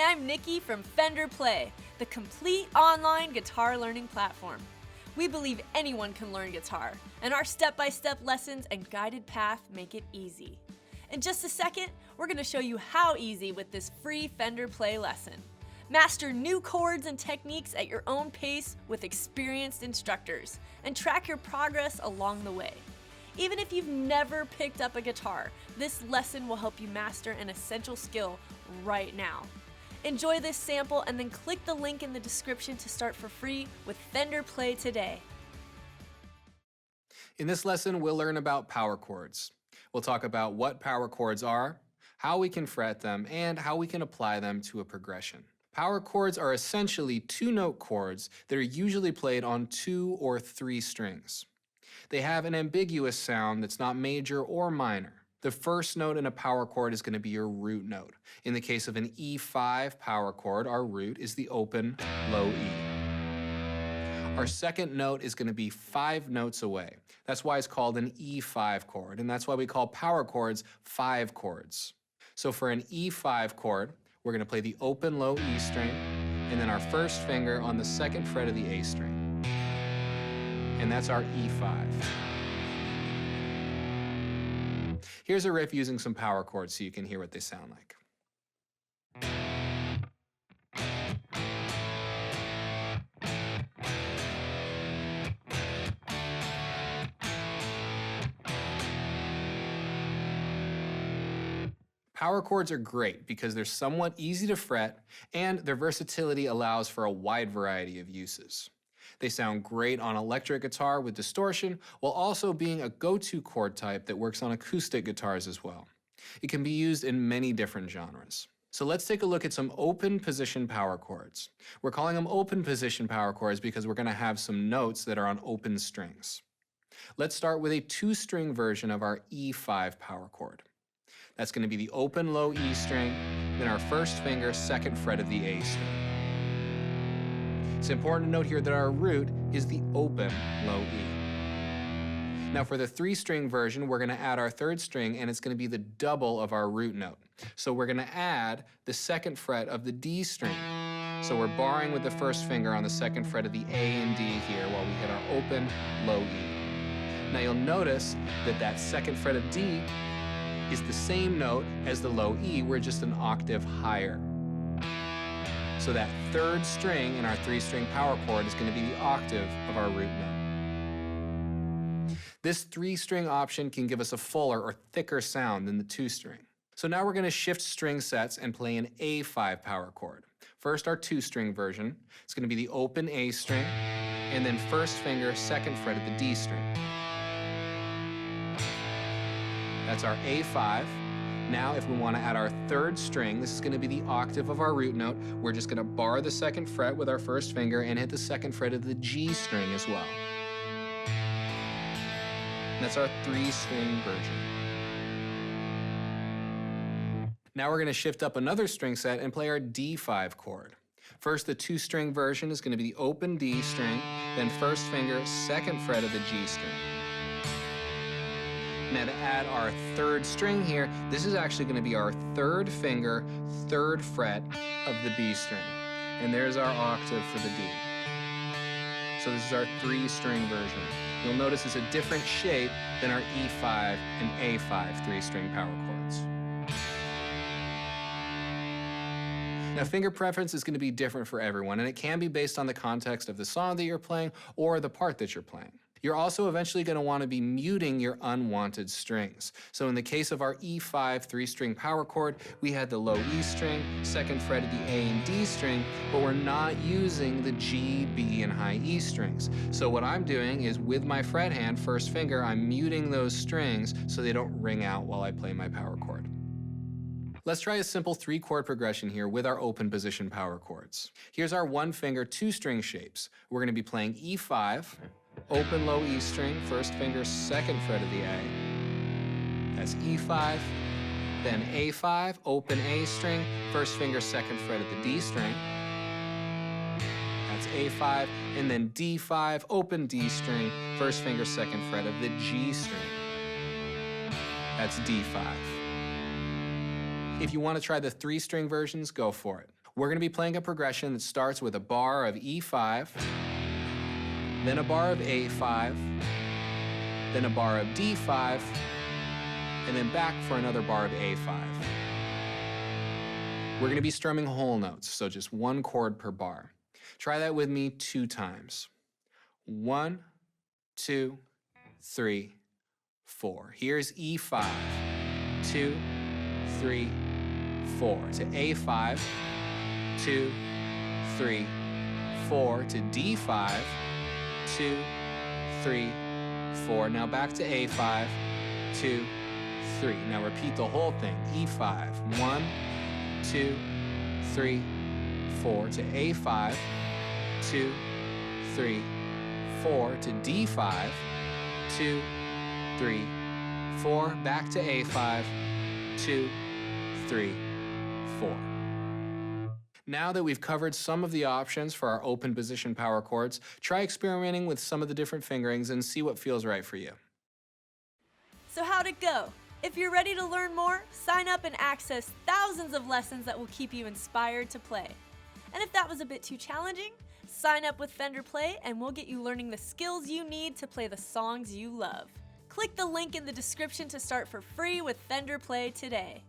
I'm Nikki from Fender Play, the complete online guitar learning platform. We believe anyone can learn guitar, and our step-by-step lessons and guided path make it easy. In just a second, we're going to show you how easy with this free Fender Play lesson. Master new chords and techniques at your own pace with experienced instructors, and track your progress along the way. Even if you've never picked up a guitar, this lesson will help you master an essential skill right now. Enjoy this sample and then click the link in the description to start for free with Fender Play today. In this lesson, we'll learn about power chords. We'll talk about what power chords are, how we can fret them, and how we can apply them to a progression. Power chords are essentially two-note chords that are usually played on 2 or 3 strings. They have an ambiguous sound that's not major or minor. The first note in a power chord is going to be your root note. In the case of an E5 power chord, our root is the open, low E. Our second note is going to be 5 notes away. That's why it's called an E5 chord, and that's why we call power chords 5 chords. So for an E5 chord, we're going to play the open, low E string, and then our first finger on the second fret of the A string. And that's our E5. Here's a riff using some power chords so you can hear what they sound like. Power chords are great because they're somewhat easy to fret, and their versatility allows for a wide variety of uses. They sound great on electric guitar with distortion, while also being a go-to chord type that works on acoustic guitars as well. It can be used in many different genres. So let's take a look at some open position power chords. We're calling them open position power chords because we're going to have some notes that are on open strings. Let's start with a 2-string version of our E5 power chord. That's going to be the open low E string, then our first finger, second fret of the A string. It's important to note here that our root is the open low E. Now for the 3-string version, we're going to add our 3rd string, and it's going to be the double of our root note. So we're going to add the 2nd fret of the D string. So we're barring with the first finger on the 2nd fret of the A and D here while we hit our open low E. Now you'll notice that that 2nd fret of D is the same note as the low E, we're just an octave higher. So that 3rd string in our 3-string power chord is going to be the octave of our root note. This 3-string option can give us a fuller or thicker sound than the 2-string. So now we're going to shift string sets and play an A5 power chord. First, our 2-string version. It's going to be the open A string, and then first finger, 2nd fret of the D string. That's our A5. Now, if we want to add our 3rd string, this is going to be the octave of our root note. We're just going to bar the 2nd fret with our first finger and hit the 2nd fret of the G string as well. And that's our 3-string version. Now we're going to shift up another string set and play our D5 chord. First, the 2-string version is going to be the open D string, then first finger, 2nd fret of the G string. Now to add our 3rd string here, this is actually going to be our 3rd finger, 3rd fret of the B string. And there's our octave for the D. So this is our 3-string version. You'll notice it's a different shape than our E5 and A5 3-string power chords. Now finger preference is going to be different for everyone, and it can be based on the context of the song that you're playing or the part that you're playing. You're also eventually going to want to be muting your unwanted strings. So in the case of our E5 3-string power chord, we had the low E string, 2nd fret of the A and D string, but we're not using the G, B, and high E strings. So what I'm doing is with my fret hand, first finger, I'm muting those strings so they don't ring out while I play my power chord. Let's try a simple 3-chord progression here with our open position power chords. Here's our 1-finger 2-string shapes. We're going to be playing E5, open low E string, first finger, 2nd fret of the A. That's E5. Then A5, open A string, first finger, 2nd fret of the D string. That's A5. And then D5, open D string, first finger, 2nd fret of the G string. That's D5. If you want to try the 3-string versions, go for it. We're going to be playing a progression that starts with a bar of E5, then a bar of A5, then a bar of D5, and then back for another bar of A5. We're going to be strumming whole notes, so just one chord per bar. Try that with me 2 times. 1, 2, 3, 4. Here's E5. 2, 3, 4. To A5. 2, 3, 4. To D5. 2, 3, 4. Now back to A5. 2, 3. Now repeat the whole thing. E5. 1, 2, 3, 4. To A5. 2, 3, 4. To D5. 2, 3, 4. Back to A5. 2, 3, 4. Now that we've covered some of the options for our open position power chords, try experimenting with some of the different fingerings and see what feels right for you. So how'd it go? If you're ready to learn more, sign up and access thousands of lessons that will keep you inspired to play. And if that was a bit too challenging, sign up with Fender Play and we'll get you learning the skills you need to play the songs you love. Click the link in the description to start for free with Fender Play today.